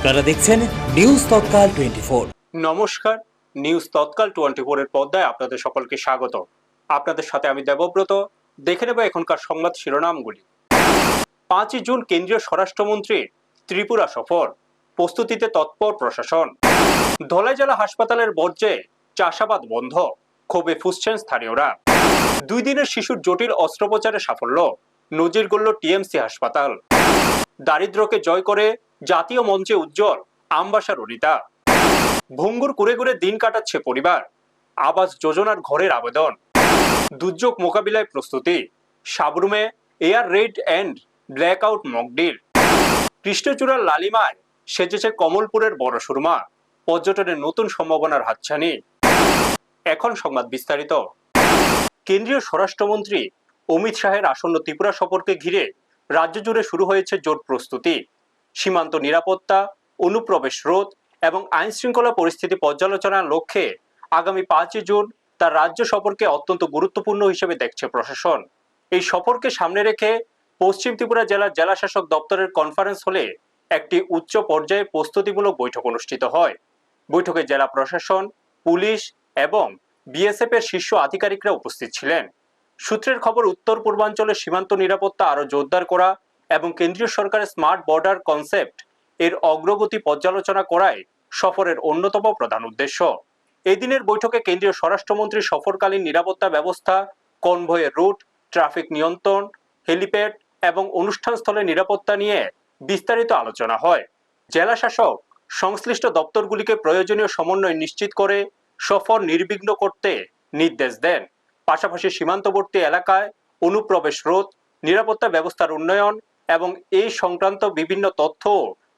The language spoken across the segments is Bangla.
আপনারা দেখছেন নিউজ তৎকাল 24। নমস্কার, নিউজ তৎকাল 24 এর পর্দায় আপনাদের সকলকে স্বাগত। আপনাদের সাথে আমি দেবব্রত। দেখে নেব এখনকার সংবাদ শিরোনামগুলি। 5 জুন কেন্দ্রীয় স্বরাষ্ট্রমন্ত্রী ত্রিপুরা সফর, প্রস্তুতিতে তৎপর প্রশাসন। ধলাই জেলা হাসপাতালের বর্জ্যে চাষাবাদ বন্ধ, ক্ষোভে ফুঁসছেন স্থানীয়রা। 2 দিনের শিশুর জটিল অস্ত্রোপচারে সাফল্য, নজির গড়ল টিএমসি হাসপাতাল। দারিদ্র্যকে জয় করে জাতীয় মঞ্চে উজ্জ্বল আমবাসা রনিতা। ভঙ্গুর কুড়ে ঘুরে দিন কাটাচ্ছে পরিবার, আবাস যোজনার ঘরের আবেদন। দুর্যোগ মোকাবিলায় প্রস্তুতি, সাবরুমে air raid and blackout mock drill. কৃষ্ণচূড়ার লালিমায় সেজেছে কমলপুরের বড় সুরমা, পর্যটনের নতুন সম্ভাবনার হাতছানি। এখন সংবাদ বিস্তারিত। কেন্দ্রীয় স্বরাষ্ট্রমন্ত্রী অমিত শাহের আসন্ন ত্রিপুরা সফরকে ঘিরে রাজ্য জুড়ে শুরু হয়েছে জোর প্রস্তুতি। সীমান্ত নিরাপত্তা, অনুপ্রবেশ রোধ এবং আইন শৃঙ্খলা পরিস্থিতি পর্যালোচনার লক্ষ্যে আগামী 5 জুন তার রাজ্য সফরকে অত্যন্ত গুরুত্বপূর্ণ হিসেবে দেখছে প্রশাসন। এই সফরকে সামনে রেখে পশ্চিম ত্রিপুরা জেলার জেলাশাসক দপ্তরের কনফারেন্স হলে একটি উচ্চ পর্যায়ে প্রস্তুতিমূলক বৈঠক অনুষ্ঠিত হয়। বৈঠকে জেলা প্রশাসন, পুলিশ এবং বিএসএফ এর শীর্ষ আধিকারিকরা উপস্থিত ছিলেন। সূত্রের খবর, উত্তর পূর্বাঞ্চলের সীমান্ত নিরাপত্তা আরো জোরদার করা এবং কেন্দ্রীয় সরকারের স্মার্ট বর্ডার কনসেপ্ট এর অগ্রগতি পর্যালোচনা করাই সফরের অন্যতম প্রধান উদ্দেশ্য। এই দিনের বৈঠকে কেন্দ্রীয় স্বরাষ্ট্রমন্ত্রী সফরকালীন নিরাপত্তা ব্যবস্থা, কনভয়ের রুট, ট্রাফিক নিয়ন্ত্রণ, হেলিপ্যাড এবং অনুষ্ঠানস্থলে নিরাপত্তা নিয়ে বিস্তারিত আলোচনা হয়। জেলা শাসক সংশ্লিষ্ট দপ্তরগুলিকে প্রয়োজনীয় সমন্বয় নিশ্চিত করে সফর নির্বিঘ্ন করতে নির্দেশ দেন। পাশাপাশি সীমান্তবর্তী এলাকায় অনুপ্রবেশ রোধ, নিরাপত্তা ব্যবস্থার উন্নয়ন এবং এই সংক্রান্ত বিভিন্ন তথ্য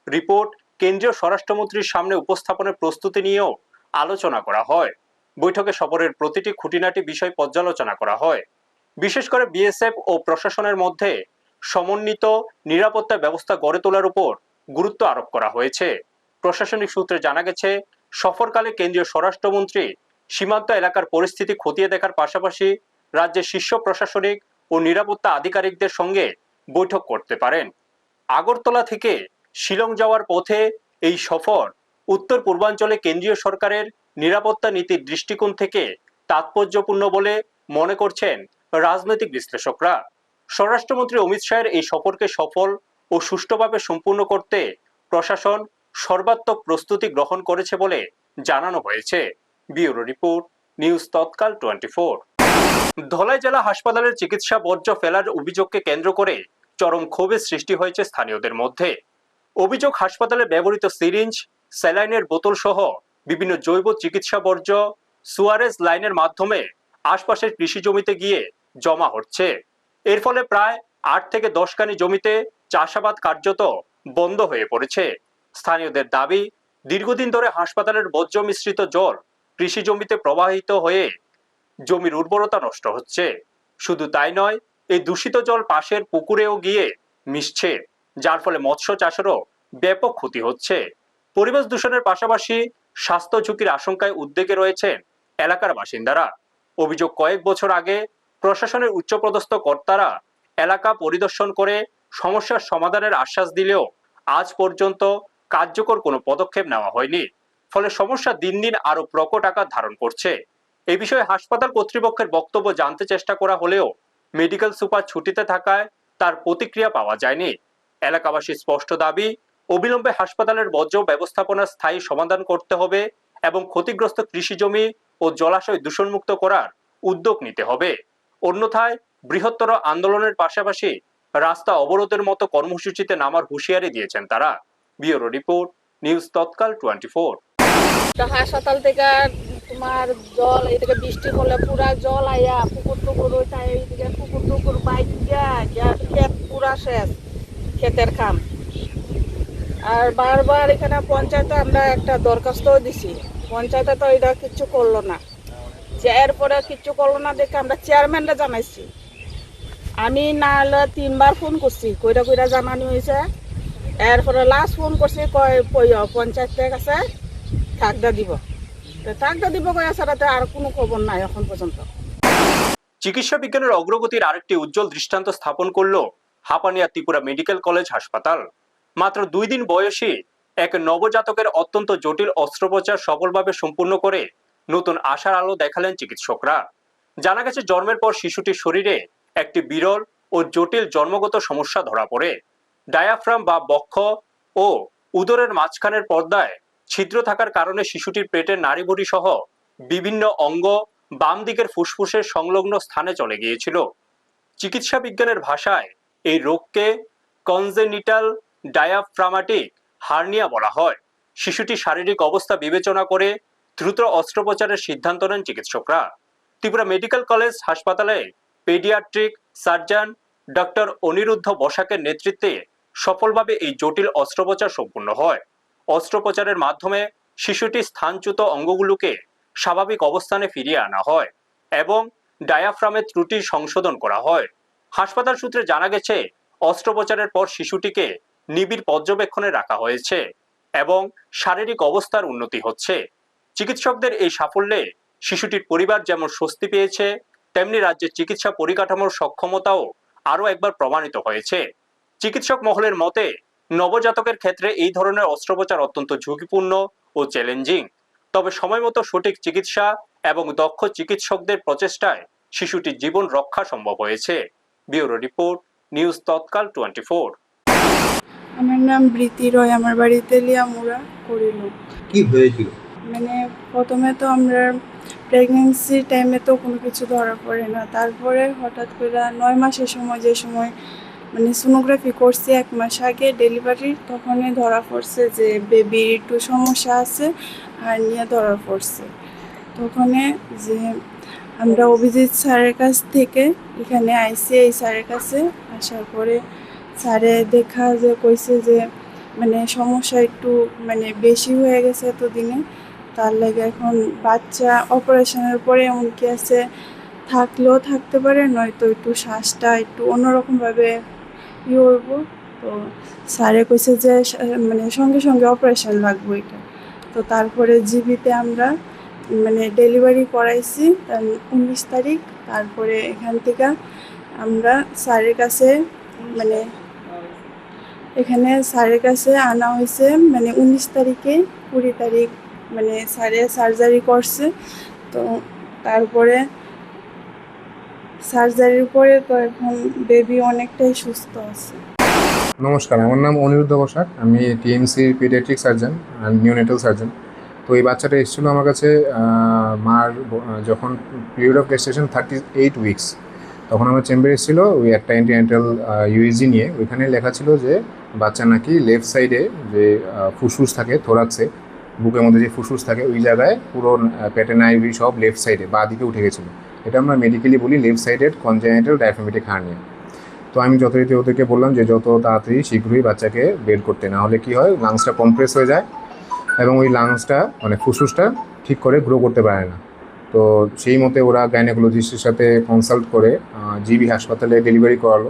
রিপোর্ট কেন্দ্রীয় স্বরাষ্ট্রমন্ত্রীর সামনে উপস্থাপনের প্রস্তুতি নিয়েও আলোচনা করা হয়। বৈঠকে সফরের প্রতিটি খুঁটিনাটি বিষয় পর্যালোচনা করা হয়। বিশেষ করে বিএসএফ ও প্রশাসনের মধ্যে সমন্বিত নিরাপত্তা ব্যবস্থা গড়ে তোলার উপর গুরুত্ব আরোপ করা হয়েছে। প্রশাসনিক সূত্রে জানা গেছে, সফরকালে কেন্দ্রীয় স্বরাষ্ট্রমন্ত্রী সীমান্ত এলাকার পরিস্থিতি খতিয়ে দেখার পাশাপাশি রাজ্যের শীর্ষ প্রশাসনিক ও নিরাপত্তা আধিকারিকদের সঙ্গে বৈঠক করতে পারেন। আগরতলা থেকে শিলং যাওয়ার পথে এই সফর উত্তর পূর্বাঞ্চলে কেন্দ্রীয় সরকারের নিরাপত্তা নীতির দৃষ্টিকোণ থেকে তাৎপর্যপূর্ণ বলে মনে করছেন রাজনৈতিক বিশ্লেষকরা। স্বরাষ্ট্রমন্ত্রী অমিত শাহের এই সফরকে সফল ও সুষ্ঠুভাবে সম্পূর্ণ করতে প্রশাসন সর্বাত্মক প্রস্তুতি গ্রহণ করেছে বলে জানানো হয়েছে। ব্যুরো রিপোর্ট, নিউজ তৎকাল 24। ধলাই জেলা হাসপাতালের চিকিৎসা বর্জ্য ফেলার অভিযোগকে কেন্দ্র করে চরম ক্ষোভের সৃষ্টি হয়েছে স্থানীয়দের মধ্যে। অভিযোগ, হাসপাতালে ব্যবহৃত সিরিঞ্জ, স্যালাইনের বোতল সহ বিভিন্ন জৈব চিকিৎসা বর্জ্য সুয়ারেজ লাইনের মাধ্যমে আশপাশের কৃষি জমিতে গিয়ে জমা হচ্ছে। এর ফলে প্রায় 8 থেকে 10 কানি জমিতে চাষাবাদ কার্যত বন্ধ হয়ে পড়েছে। স্থানীয়দের দাবি, দীর্ঘদিন ধরে হাসপাতালের বর্জ্য মিশ্রিত জল কৃষি জমিতে প্রবাহিত হয়ে জমির উর্বরতা নষ্ট হচ্ছে। শুধু তাই নয়, এই দূষিত জল পাশের পুকুরেও গিয়ে মিশছে, যার ফলে মৎস্য চাষেরও ব্যাপক ক্ষতি হচ্ছে। পরিবেশ দূষণের পাশাপাশি স্বাস্থ্য ঝুঁকির আশঙ্কায় উদ্বেগে রয়েছেন এলাকার বাসিন্দারা। অভিযোগ, কয়েক বছর আগে প্রশাসনের উচ্চপদস্থ কর্তারা এলাকা পরিদর্শন করে সমস্যার সমাধানের আশ্বাস দিলেও আজ পর্যন্ত কার্যকর কোনো পদক্ষেপ নেওয়া হয়নি। ফলে সমস্যা দিন দিন আরো প্রকট আকার ধারণ করছে। এই বিষয়ে হাসপাতাল কর্তৃপক্ষের বক্তব্য জানতে চেষ্টা করা হলেও মেডিকেল সুপার ছুটিতে থাকায় তার প্রতিক্রিয়া পাওয়া যায়নি। এলাকাবাসীর স্পষ্ট দাবি, অবিলম্বে হাসপাতালের বর্জ্য ব্যবস্থাপনার স্থায়ী সমাধান করতে হবে এবং ক্ষতিগ্রস্ত কৃষি জমি ও জলাশয় দূষণমুক্ত করার উদ্যোগ নিতে হবে। অন্যথায় বৃহত্তর আন্দোলনের পাশাপাশি রাস্তা অবরোধের মতো কর্মসূচিতে নামার হুঁশিয়ারি দিয়েছেন তারা। ব্যুরো রিপোর্ট, নিউজ তৎকাল 24। হাসপাতাল থেকে তোমার জল, এইদিকে বৃষ্টি হলে পুরা জল আইয়া পুকুর টুকুর ওইটাই, এইদিকে পুকুর টুকুর বাইক গিয়া ক্ষেত পুরা শেষ, ক্ষেতের খাম। আর বারবার এখানে পঞ্চায়েতে আমরা একটা দরখাস্ত দিছি, পঞ্চায়েতে তো এটা কিচ্ছু করলো না। এরপরে কিচ্ছু করলো না দেখে আমরা চেয়ারম্যানরা জানাইছি। আমি না হলে 3 বার ফোন করছি, কইরা কইরা জানানো হয়েছে। এরপরে লাস্ট ফোন করছি, পঞ্চায়েতের কাছে থাকদা দিব কয়ে সারাতে আর কোনো খবর নাই এখন পর্যন্ত। চিকিৎসা বিজ্ঞানের অগ্রগতির আরেকটি উজ্জ্বল দৃষ্টান্ত স্থাপন করলো হাপানিয়া ত্রিপুরা মেডিকেল কলেজ হাসপাতাল। মাত্র 2 দিন বয়সী এক নবজাতকের অত্যন্ত জটিল অস্ত্রোপচার সফলভাবে সম্পূর্ণ করে নতুন আশার আলো দেখালেন চিকিৎসকরা। জানা গেছে, জন্মের পর শিশুটির শরীরে একটি বিরল ও জটিল জন্মগত সমস্যা ধরা পড়ে। ডায়াফ্রাম বা বক্ষ ও উদরের মাঝখানের পর্দায় ছিদ্র থাকার কারণে শিশুটির পেটের নাড়িভুঁড়ি সহ বিভিন্ন অঙ্গ বাম দিকের ফুসফুসের সংলগ্ন স্থানে চলে গিয়েছিল। চিকিৎসা বিজ্ঞানের ভাষায় এই রোগকে কনজেনিটাল ডায়াফ্রামাটিক হার্নিয়া বলা হয়। শিশুটির শারীরিক অবস্থা বিবেচনা করে দ্রুত অস্ত্রোপচারের সিদ্ধান্ত নেন চিকিৎসকরা। ত্রিপুরা মেডিকেল কলেজ হাসপাতালে পেডিয়াট্রিক সার্জন ডক্টর অনিরুদ্ধ বসাকের নেতৃত্বে সফলভাবে এই জটিল অস্ত্রোপচার সম্পূর্ণ হয়। অস্ত্রোপচারের মাধ্যমে শিশুটির স্থানচ্যুত অঙ্গগুলোকে স্বাভাবিক অবস্থানে ফিরিয়ে আনা হয় এবং ডায়াফ্রামের ত্রুটি সংশোধন করা হয়। হাসপাতাল সূত্রে জানা গেছে, অস্ত্রোপচারের পর শিশুটিকে নিবিড় পর্যবেক্ষণে রাখা হয়েছে এবং শারীরিক অবস্থার উন্নতি হচ্ছে। চিকিৎসকদের এই সাফল্যে শিশুটির পরিবার যেমন স্বস্তি পেয়েছে, তেমনি রাজ্যের চিকিৎসা পরিকাঠামোর সক্ষমতাও আরও একবার প্রমাণিত হয়েছে। চিকিৎসক মহলের মতে, নবজাতকের ক্ষেত্রে এই ধরনের অস্ত্রোপচার অত্যন্ত ঝুঁকিপূর্ণ ও চ্যালেঞ্জিং। তবে সময়মতো সঠিক চিকিৎসা এবং দক্ষ চিকিৎসকদের প্রচেষ্টায় শিশুটির জীবন রক্ষা সম্ভব হয়েছে। ব্যুরো রিপোর্ট, নিউজ তৎকাল 24। আমার নাম বৃতি রয়, আমার বাড়ি তেলিয়ামুড়া করিল। কি হয়েছিল? মানে প্রথমে তো আমরা প্রেগনেন্সি টাইমে তো কোনো কিছু ধরা পড়ে না, তারপরে হঠাৎ করে 9 মাসের সময়, যে সময় মানে সোনোগ্রাফি করছি 1 মাস আগে ডেলিভারির, তখনই ধরা পড়ছে যে বেবির একটু সমস্যা আছে, হার্নিয়া ধরা পড়ছে। তখনে যে আমরা অভিজিৎ স্যারের কাছ থেকে এখানে আইসি, এই স্যারের কাছে আসার পরে স্যারে দেখা যে কইছে যে মানে সমস্যা একটু মানে বেশি হয়ে গেছে এতদিনে, তার লাগে এখন বাচ্চা অপারেশনের পরে এমনকি আছে থাকলেও থাকতে পারে, নয়তো একটু শ্বাসটা একটু অন্যরকমভাবে হইব। তো স্যারে কইছে যে মানে সঙ্গে সঙ্গে অপারেশন লাগবে এটা। তো তারপরে জিবিতে আমরা মানে ডেলিভারি করাইছি 19 তারিখ। তারপরে এখান থেকে আমরা স্যারের কাছে মানে এখানে স্যারের কাছে আনা হয়েছে মানে 19 তারিখে, 20 তারিখ মানে স্যারে সার্জারি করছে। তো তারপরে সার্জারির পরে তো এখন বেবি অনেকটাই সুস্থ আছে। নমস্কার, আমার নাম অনিরুদ্ধ বসাক। আমি টিএমসির paediatric surgeon and neonatal surgeon. তো এই বাচ্চাটা এসেছিলো আমার কাছে মার যখন পিরিয়ড অফ গেস্টেশন 38 উইকস, তখন আমার চেম্বারে এসেছিলো ওই একটা অ্যান্টিনেটাল ইউএসজি নিয়ে। ওইখানে লেখা ছিল যে বাচ্চা নাকি লেফট সাইডে যে ফুসফুস থাকে থোরাক্সে, বুকের মধ্যে যে ফুসফুস থাকে ওই জায়গায় পুরো পেটের নাইভি সব লেফট সাইডে বাঁ দিকে উঠে গেছিলো। এটা আমরা মেডিকেলি বলি লেফট সাইডের কনজেনিটাল ডায়াফ্রামেটিক হার্নিয়া। তো আমি যথারীতি ওদেরকে বললাম যে যত তাড়াতাড়ি শীঘ্রই বাচ্চাকে বের করতে, না হলে কী হয় লাংসটা কম্প্রেস হয়ে যায় এবং ওই লাংসটা মানে ফুসফুসটা ঠিক করে গ্রো করতে পারে না। তো সেই মতে ওরা গাইনোকোলজিস্টের সাথে কনসাল্ট করে জিবি হাসপাতালে ডেলিভারি করালো।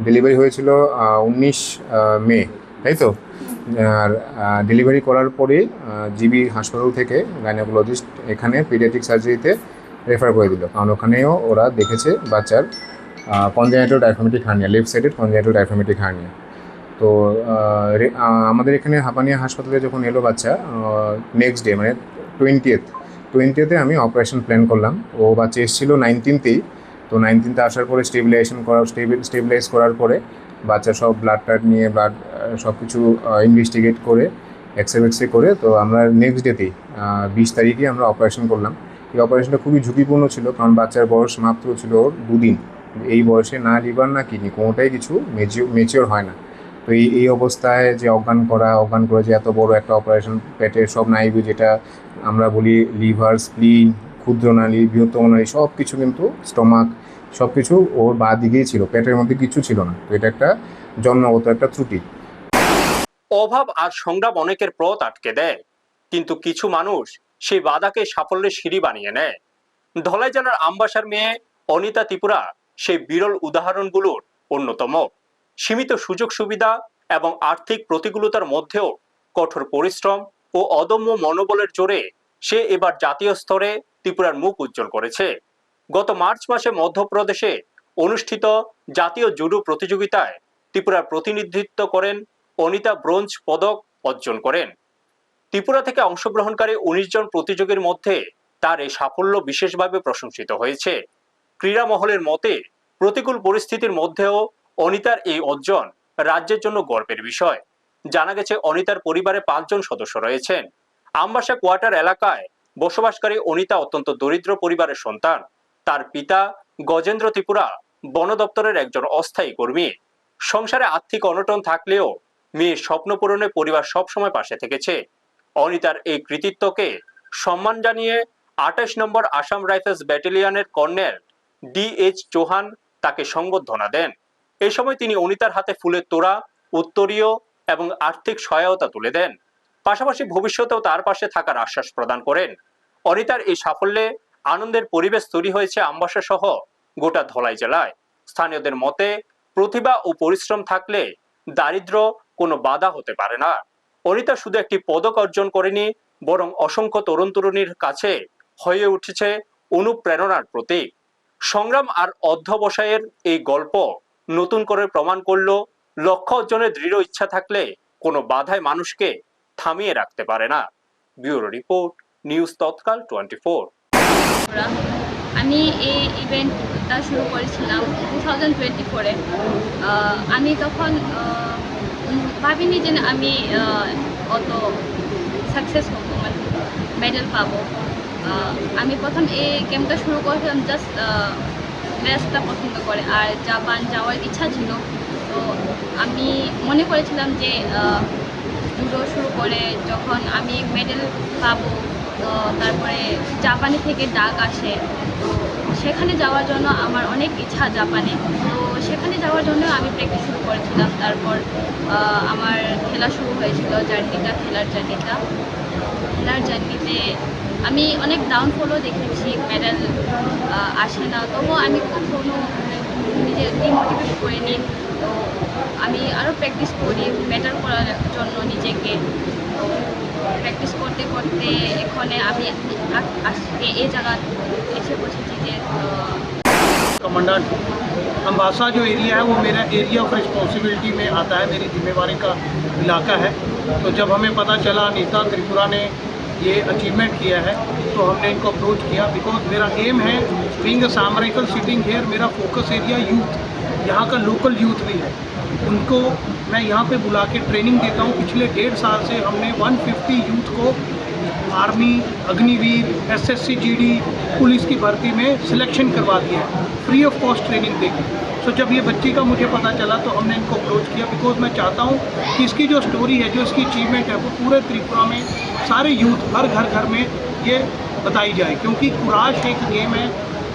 ডেলিভারি হয়েছিল 19 মে, তাই তো? আর ডেলিভারি করার পরে জিবি হাসপাতাল থেকে গাইনোকোলজিস্ট এখানে পিডিয়াট্রিক সার্জারিতে রেফার করে দিল, কারণ ওখানেও ওরা দেখেছে বাচ্চার কনজেনিটাল ডায়াফ্রামেটিক হার্নিয়া, লেফট সাইডের কনজেনিটাল ডায়াফ্রামেটিক হার্নিয়া। তো আমাদের এখানে হাঁপানিয়া হাসপাতালে যখন এলো বাচ্চা, নেক্সট ডে মানে 20th আমি অপারেশন প্ল্যান করলাম। ও বাচ্চা এসেছিলো 19th-এই। তো 19th আসার পরে স্টেবিলাইজ করার পরে বাচ্চা সব ব্লাড নিয়ে সব কিছু ইনভেস্টিগেট করে এক্সরে করে তো আমরা নেক্সট ডেতেই 20 তারিখে আমরা অপারেশন করলাম। এই অপারেশনটা খুবই ঝুঁকিপূর্ণ ছিল, কারণ বাচ্চার বয়স মাত্র ছিল 2 দিন। এই বয়সে না লিভার না কিডনি কোনোটাই কিছু ম্যাচিওর হয় না। তো এই অবস্থায় যে অজ্ঞান করে যে এত বড় একটা অপারেশন, পেটের সব নাইভি যেটা আমরা বলি লিভার, স্প্লিন, ক্ষুদ্র নালী, বৃহত্তম নালী সব কিছু, কিন্তু স্টমাক সব কিছু ওর বাঁ দিকেই ছিল, পেটের মধ্যে কিছু ছিল না। তো এটা একটা জন্মগত একটা ত্রুটি। অভাব আর সংগ্রাম অনেকের পথ আটকে দেয়, কিন্তু কিছু মানুষ সেই বাধাকে সাফল্যের সিঁড়ি বানিয়ে নেয়। ধলাই জেলার আমবাসার মেয়ে অনিতা ত্রিপুরা সেই বিরল উদাহরণগুলোর অন্যতম। সীমিত সুযোগ সুবিধা এবং আর্থিক প্রতিকূলতার মধ্যেও কঠোর পরিশ্রম ও অদম্য মনোবলের জোরে সে এবার জাতীয় স্তরে ত্রিপুরার মুখ উজ্জ্বল করেছে। গত মার্চ মাসে মধ্যপ্রদেশে অনুষ্ঠিত জাতীয় জুডো প্রতিযোগিতায় ত্রিপুরার প্রতিনিধিত্ব করেন অনিতা ব্রোঞ্জ পদক অর্জন করেন। ত্রিপুরা থেকে অংশগ্রহণকারী ১৯ জন প্রতিযোগীর মধ্যে তার এই সাফল্য বিশেষভাবে প্রশংসিত হয়েছে। ক্রীড়া মহলের মতে প্রতিকূল পরিস্থিতির মধ্যেও অনিতার এই অর্জন রাজ্যের জন্য গর্বের বিষয়। জানা গেছে অনিতার পরিবারে ৫ জন সদস্য রয়েছেন। আমবাসা কোয়ার্টার এলাকায় বসবাসকারী অনিতা অত্যন্ত দরিদ্র পরিবারের সন্তান। তার পিতা গজেন্দ্র ত্রিপুরা বন দপ্তরের একজন অস্থায়ী কর্মী। সংসারে আর্থিক অনটন থাকলেও মেয়ের স্বপ্ন পূরণে পরিবার সবসময় পাশে থেকেছে। অনিতার এই কৃতিত্বকে সম্মান জানিয়ে ২৮ নম্বর আসাম রাইফেলস ব্যাটালিয়নের কর্নেল DH চৌহান তাকে সংবর্ধনা দেন। এই সময় তিনি অনিতার হাতে ফুলের তোড়া, উত্তরীয় এবং আর্থিক সহায়তা তুলে দেন। পাশাপাশি ভবিষ্যতেও তার পাশে থাকার আশ্বাস প্রদান করেন। অনিতার এই সাফল্যে আনন্দের পরিবেশ তৈরি হয়েছে আমবাসা সহ গোটা ধলাই জেলায়। স্থানীয়দের মতে প্রতিভা ও পরিশ্রম থাকলে দারিদ্র্য কোনো বাধা হতে পারে না। অনিতা শুধু একটি পদক অর্জন করেনি, বরং অসংখ্য তরুণ তরুণীর কাছে হয়ে উঠেছে অনুপ্রেরণার প্রতীক। সংগ্রাম আর অধ্যবসায়ের এই গল্প নতুন করে প্রমাণ করল, লক্ষ্য অর্জনের দৃঢ় ইচ্ছা থাকলে কোনো বাধাই মানুষকে থামিয়ে রাখতে পারে না। ব্যুরো রিপোর্ট, নিউজ তৎকাল 24। আমি এই ইভেন্টটা শুরু করেছিলাম 2024-এ। আমি তখন ভাবিনি যে আমি অত সাকসেস হবো, মানে মেডেল পাবো। আমি প্রথম এই গেমটা শুরু করেছিলাম জাস্ট রেসটা পছন্দ করে, আর জাপান যাওয়ার ইচ্ছা ছিল। তো আমি মনে করেছিলাম যে জুডো শুরু করে যখন আমি মেডেল পাবো, তো তারপরে জাপানে থেকে ডাক আসে, তো সেখানে যাওয়ার জন্য আমার অনেক ইচ্ছা জাপানে। তো সেখানে যাওয়ার জন্য আমি প্র্যাকটিস শুরু করেছিলাম। তারপর আমার খেলা শুরু হয়েছিল, খেলার জার্নিতে আমি অনেক ডাউনফলও দেখেছি, মেডেল আসে না, তবুও আমি কখনো নিজে ডিমোটিভেট করিনি। তো আমি আরও প্র্যাকটিস করি বেটার করার জন্য নিজেকে। তো প্র্যাকটিস করতে করতে এখানে আমি আজকে এই জায়গা এসে পৌঁছেছি যে कमांडेंट अम्बासा जो एरिया है वो मेरा एरिया ऑफ रिस्पॉन्सिबिलिटी में आता है, मेरी जिम्मेवारी का इलाका है। तो जब हमें पता चला अनीता त्रिपुरा ने ये अचीवमेंट किया है तो हमने इनको अप्रोच किया, बिकॉज मेरा एम है being a Assam rifle sitting here, मेरा फोकस एरिया यूथ, यहाँ का लोकल यूथ भी है, उनको मैं यहाँ पे बुला के ट्रेनिंग देता हूँ। पिछले 1.5 साल से हमने 150 यूथ को army, Agniveer, SSC GD, police की भर्ती में सिलेक्शन करवा दिया है, फ्री ऑफ कॉस्ट ट्रेनिंग देके। सो जब ये बच्ची का मुझे पता चला तो हमने इनको अप्रोच किया, बिकॉज मैं चाहता हूँ कि इसकी जो स्टोरी है, जो इसकी अचीवमेंट है, वो पूरे त्रिपुरा में सारे यूथ हर घर में ये बताई जाए, क्योंकि कुराश एक गेम है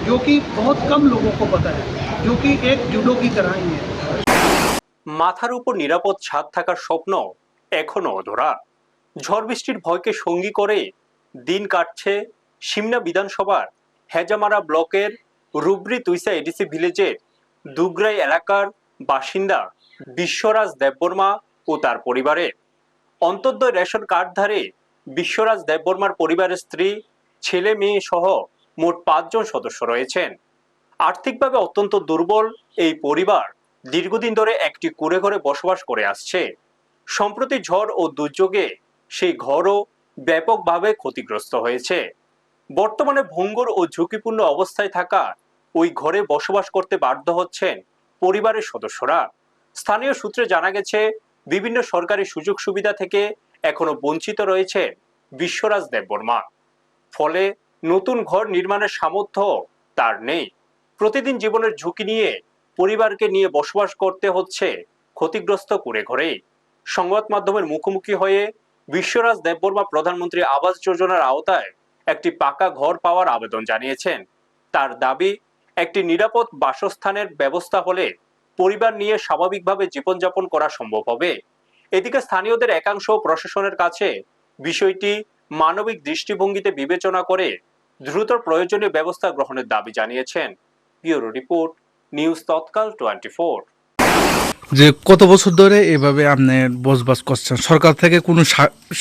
जो कि बहुत कम लोगों को पता है, जो कि एक जूडो की तरह ही है। মাথার উপর নিরাপদ ছাদ থাকার স্বপ্ন এখনো অধরা। ঝড় বৃষ্টির ভয়কে সঙ্গী করে দিন কাটছে সিমনা বিধানসভার হেজামারা ব্লকের রুবরি তুইসা এডিসি ভিলেজের দুগরাই এলাকার বাসিন্দা বিশ্বরাজ দেববর্মা ও তার পরিবারের। অন্তর্দয় রেশন কার্ডধারী বিশ্বরাজ দেববর্মার পরিবারের স্ত্রী, ছেলে মেয়ে সহ মোট ৫ জন সদস্য রয়েছেন। আর্থিকভাবে অত্যন্ত দুর্বল এই পরিবার দীর্ঘদিন ধরে একটি কুঁড়ে ঘরে বসবাস করে আসছে। সম্প্রতি ঝড় ও দুর্যোগে সেই ঘরও ব্যাপকভাবে ক্ষতিগ্রস্ত হয়েছে। বর্তমানে ভঙ্গুর ও ঝুঁকিপূর্ণ অবস্থায় থাকা ওই ঘরে বসবাস করতে বাধ্য হচ্ছেন পরিবারের সদস্যরা। স্থানীয় সূত্রে জানা গেছে, বিভিন্ন সরকারি সুযোগ সুবিধা থেকে এখনো বঞ্চিত রয়েছে বিশ্বরাজ দেববর্মা। ফলে নতুন ঘর নির্মাণের সামর্থ্য তার নেই। প্রতিদিন জীবনের ঝুঁকি নিয়ে পরিবারকে নিয়ে বসবাস করতে হচ্ছে ক্ষতিগ্রস্ত কুঁড়ে ঘরে। সংবাদ মাধ্যমের মুখোমুখি হয়ে বিশ্বরাজ দেববর্মা প্রধানমন্ত্রী আবাস যোজনার আওতায় একটি পাকা ঘর পাওয়ার আবেদন জানিয়েছেন। তার দাবি, একটি নিরাপদ বাসস্থানের ব্যবস্থা হলে পরিবার নিয়ে স্বাভাবিকভাবে জীবনযাপন করা সম্ভব হবে। এদিকে স্থানীয়দের একাংশ প্রশাসনের কাছে বিষয়টি মানবিক দৃষ্টিভঙ্গিতে বিবেচনা করে দ্রুত প্রয়োজনীয় ব্যবস্থা গ্রহণের দাবি জানিয়েছেন। ব্যুরো রিপোর্ট, নিউজ তৎকাল 24। যে কত বছর ধরে এভাবে আপনি বসবাস করছেন? সরকার থেকে কোনো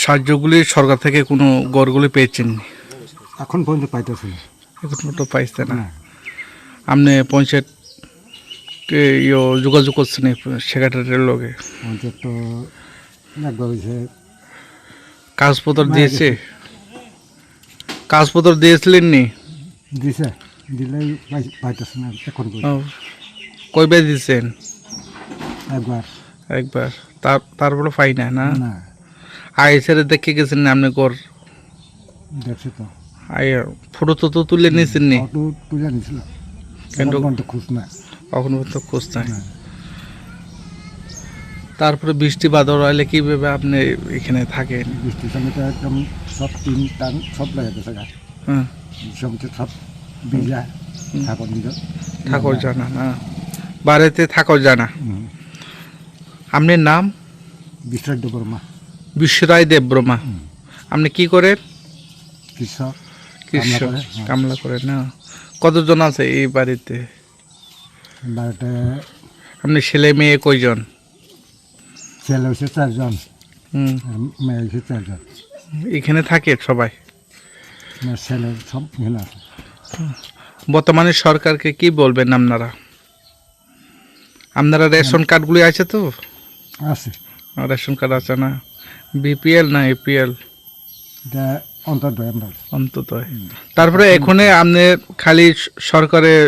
সাহায্যগুলি, সরকার থেকে কোনো গড়গুলি পেয়েছেন? এখন পর্যন্ত পাইতেছি না। এখন পর্যন্ত পাইছে না। আপনি পঞ্চায়েতকে যোগাযোগ করছেন সেক্রেটারির লগে? পঞ্চায়েত তো একবার হয়েছে, কাগজপত্র দিয়েছে? কাগজপত্র দিয়েছিলেন নি? দিছে, দিলেই পাইতেছে না এখন ও, কয়বার দিয়েছেন? একবার একবার। তারপরে পাই না না? না আইসের দেখে গেছেন না আপনি কর? দেখছি তো, আই ফটো তো তুলে নিয়েছেন নি? অটো তুলে নিছিল, কিন্তু এখন তো খুঁজ না। কখনো তো খোঁজ নাই। তারপরে বৃষ্টি বাদল হলে কিভাবে আপনি এখানে থাকেন? বৃষ্টির সময় তো একদম সব টিন টান সব লেগে গেছে গা, হ্যাঁ, সময় সব ভিজা ঠাকুর দিল থাকো জানা না, বাড়িতে থাকো জানা। আপনার নাম? বিশ্বরাজ্য বর্মা, বিশ্বরায় দেবব্রমা। আপনি কি করেন? কৃষক কৃষক, করে, হ্যাঁ। কামলা করেন না? কতজন আছে এই বাড়িতে? বাড়িতে আপনি ছেলে মেয়ে কয়জন? ছেলে হচ্ছে 4 জন, হুম, মেয়ে হচ্ছে 4 জন। এখানে থাকে সবাই? আমার ছেলে সব মিলে আছে। বর্তমানে সরকারকে কি বলবেন আপনারা? আপনারা রেশন কার্ডগুলি আছে তো? আছে, রেশন কার্ড আছে না? বিপিএল না এপিএল? এটা অন্তর্দয় আমরা অন্তত। তারপরে এখানে আপনি খালি সরকারের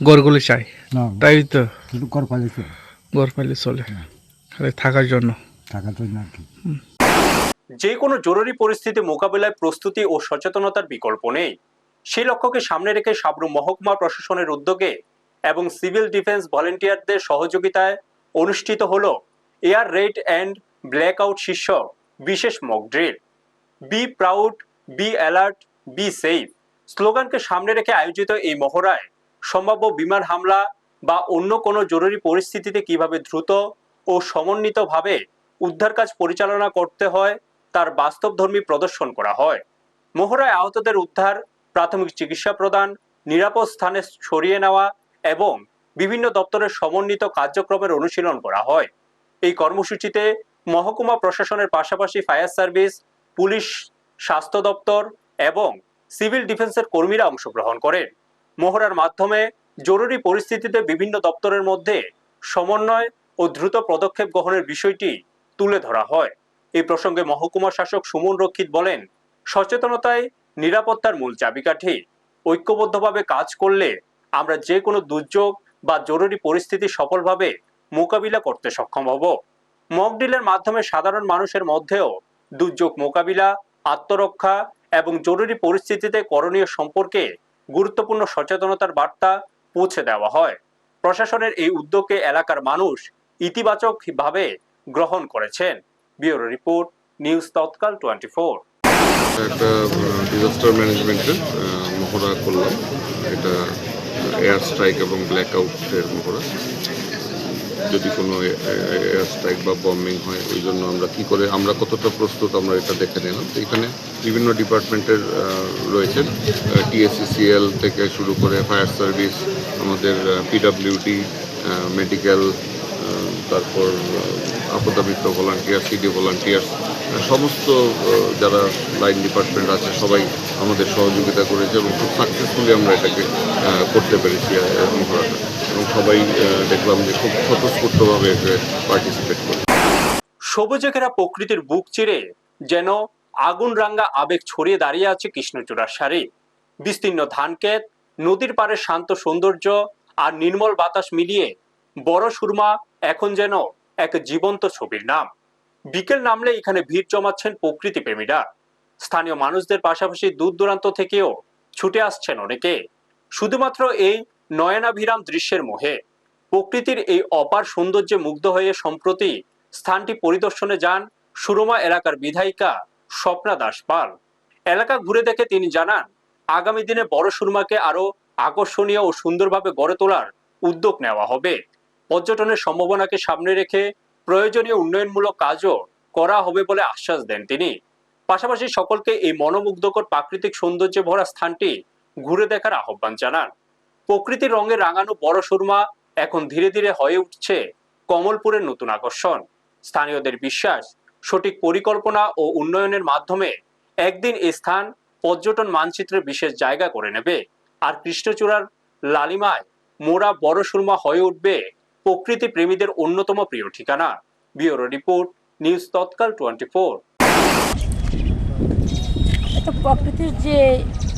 গড়গুলি চাই, না, তাই তো? শুধু কর পালিয়েছে গড় পাইলে চলে, খালি থাকার জন্য। টাকার জন্য আর কি। যে কোনো জরুরি পরিস্থিতি মোকাবিলায় প্রস্তুতি ও সচেতনতার বিকল্প নেই। সেই লক্ষ্যকে সামনে রেখে সাবরুম মহকুমা প্রশাসনের উদ্যোগে এবং সিভিল ডিফেন্স ভলেন্টিয়ারদের সহযোগিতায় অনুষ্ঠিত হল এয়ার রেড অ্যান্ড ব্ল্যাকআউট শীর্ষক বিশেষ mock drill. Be proud, be alert, be safe স্লোগানকে সামনে রেখে আয়োজিত এই মহড়ায় সম্ভাব্য বিমান হামলা বা অন্য কোনো জরুরি পরিস্থিতিতে কিভাবে দ্রুত ও সমন্বিতভাবে উদ্ধার কাজ পরিচালনা করতে হয় তার বাস্তবধর্মী প্রদর্শন করা হয়। মহড়ায় আহতদের উদ্ধার, প্রাথমিক চিকিৎসা প্রদান, নিরাপদ স্থানে সরিয়ে নেওয়া এবং বিভিন্ন দপ্তরের সমন্বিত কার্যক্রমের অনুশীলন করা হয়। এই কর্মসূচিতে মহকুমা প্রশাসনের পাশাপাশি ফায়ার সার্ভিস, পুলিশ, স্বাস্থ্য দপ্তর এবং সিভিল ডিফেন্সের কর্মীরা অংশগ্রহণ করেন। মহড়ার মাধ্যমে জরুরি পরিস্থিতিতে বিভিন্ন দপ্তরের মধ্যে সমন্বয় ও দ্রুত পদক্ষেপ গ্রহণের বিষয়টি তুলে ধরা হয়। এই প্রসঙ্গে মহকুমা শাসক সুমন রক্ষিত বলেন, সচেতনতায় নিরাপত্তার মূল চাবিকাঠি। ঐক্যবদ্ধভাবে কাজ করলে আমরা যে কোনো দুর্যোগ বা জরুরি পরিস্থিতি সফলভাবে মোকাবিলা করতে সক্ষম হব। মক ড্রিলের মাধ্যমে সাধারণ মানুষের মধ্যেও দুর্যোগ মোকাবিলা, আত্মরক্ষা এবং জরুরি পরিস্থিতিতে করণীয় সম্পর্কে গুরুত্বপূর্ণ সচেতনতার বার্তা পৌঁছে দেওয়া হয়। প্রশাসনের এই উদ্যোগকে এলাকার মানুষ ইতিবাচকভাবে গ্রহণ করেছেন। ব্যুরো রিপোর্ট, নিউজ তৎকাল 24। একটা ডিজাস্টার ম্যানেজমেন্টের মহড়া করলাম। এটা এয়ার স্ট্রাইক এবং ব্ল্যাকআউটের মহড়া। যদি কোনো এয়ার স্ট্রাইক বা বম্বিং হয়, ওই জন্য আমরা কী করে, আমরা কতটা প্রস্তুত, আমরা এটা দেখে নিলাম। তো এখানে বিভিন্ন ডিপার্টমেন্টের রয়েছেন, TSCCL থেকে শুরু করে ফায়ার সার্ভিস, আমাদের PWD, মেডিকেল, তারপর আপদামিত্র ভলান্টিয়ার, CD ভলান্টিয়ার, সমস্ত যারা লাইন ডিপার্টমেন্ট আছে সবাই আমাদের সহযোগিতা করেছে এবং খুব সাকসেসফুলি আমরা এটাকে করতে পেরেছি মহড়াটা, এবং সবাই দেখলাম যে খুব স্বতঃস্ফূর্তভাবে পার্টিসিপেট করে। সবুজে ঘেরা প্রকৃতির বুক চিরে যেন আগুন রাঙ্গা আবেগ ছড়িয়ে দাঁড়িয়ে আছে কৃষ্ণচূড়ার সারি। বিস্তীর্ণ ধানক্ষেত, নদীর পাড়ের শান্ত সৌন্দর্য আর নির্মল বাতাস মিলিয়ে বড় সুরমা এখন যেন এক জীবন্ত ছবির নাম। বিকেল নামলে এখানে ভিড় জমাচ্ছেন প্রকৃতি প্রেমীরা। স্থানীয় মানুষদের পাশাপাশি দূর দূরান্ত থেকেও ছুটে আসছেন অনেকে, শুধুমাত্র এই নয়নাভিরাম দৃশ্যের মোহে। প্রকৃতির এই অপার সৌন্দর্যে মুগ্ধ হয়ে সম্প্রতি স্থানটি পরিদর্শনে যান সুরমা এলাকার বিধায়িকা স্বপ্না দাস পাল। এলাকা ঘুরে দেখে তিনি জানান, আগামী দিনে বড় সুরমাকে আরো আকর্ষণীয় ও সুন্দরভাবে গড়ে তোলার উদ্যোগ নেওয়া হবে। পর্যটনের সম্ভাবনাকে সামনে রেখে প্রয়োজনীয় উন্নয়নমূলক কাজও করা হবে বলে আশ্বাস দেন তিনি। পাশাপাশি সকলকে এই মনোমুগ্ধকর প্রাকৃতিক সৌন্দর্যে ভরা স্থানটি ঘুরে দেখার আহ্বান জানান। প্রকৃতির রঙে রাঙানো বড় সুরমা এখন ধীরে ধীরে হয়ে উঠছে কমলপুরের নতুন আকর্ষণ। স্থানীয়দের বিশ্বাস, সঠিক পরিকল্পনা ও উন্নয়নের মাধ্যমে একদিন এই স্থান পর্যটন মানচিত্রের বিশেষ জায়গা করে নেবে, আর কৃষ্ণচূড়ার লালিমায় মোরা বড় সুরমা হয়ে উঠবে প্রকৃতি প্রেমীদের অন্যতম প্রিয় ঠিকানা। ব্যুরো রিপোর্ট, নিউজ তৎকাল 24। তো প্রকৃতির যে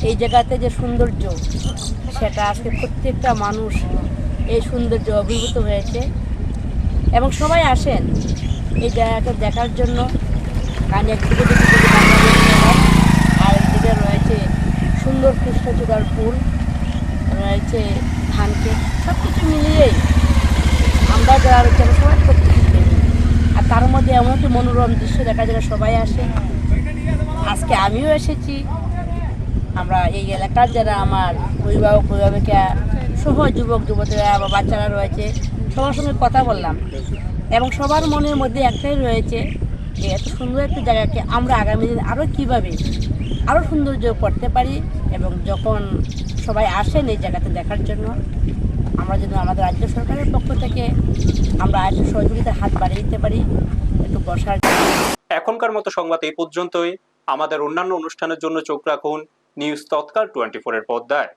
এই জায়গাতে যে সৌন্দর্য, সেটা আজকে প্রত্যেকটা মানুষ এই সৌন্দর্য অভিভূত হয়েছে এবং সবাই আসেন এই জায়গাকে দেখার জন্য। কারণ একদিকে যদি বাংলাদেশ হয়, আর একদিকে রয়েছে সুন্দর কৃষ্ণচূড়ার ফুল, রয়েছে ধান ক্ষেত, সব কিছু মিলিয়েই আমরা যারা রয়েছে সবাই প্রকৃতি প্রেমী। আর তার মধ্যে এমন একটি মনোরম দৃশ্য দেখা যায়, সবাই আসে। আজকে আমিও এসেছি। আমরা এই এলাকার যারা আমার অভিভাবক অভিভাবিকা সহ যুবক যুবতীরা বা বাচ্চারা রয়েছে, সবার সঙ্গে কথা বললাম এবং সবার মনের মধ্যে একটাই রয়েছে যে এত সুন্দর একটা জায়গাকে আমরা আগামী দিন আরও কীভাবে আরও সৌন্দর্য করতে পারি, এবং যখন সবাই আসেন এই জায়গাতে দেখার জন্য, আমরা যেন আমাদের রাজ্য সরকারের পক্ষ থেকে আমরা একটু সহযোগিতার হাত বাড়িয়ে দিতে পারি, একটু বসার। এখনকার মতো সংবাদ এই পর্যন্তই। আমাদের অন্যান্য অনুষ্ঠানের জন্য চোখ রাখুন নিউজ তৎকাল 24 এর পর্দায়।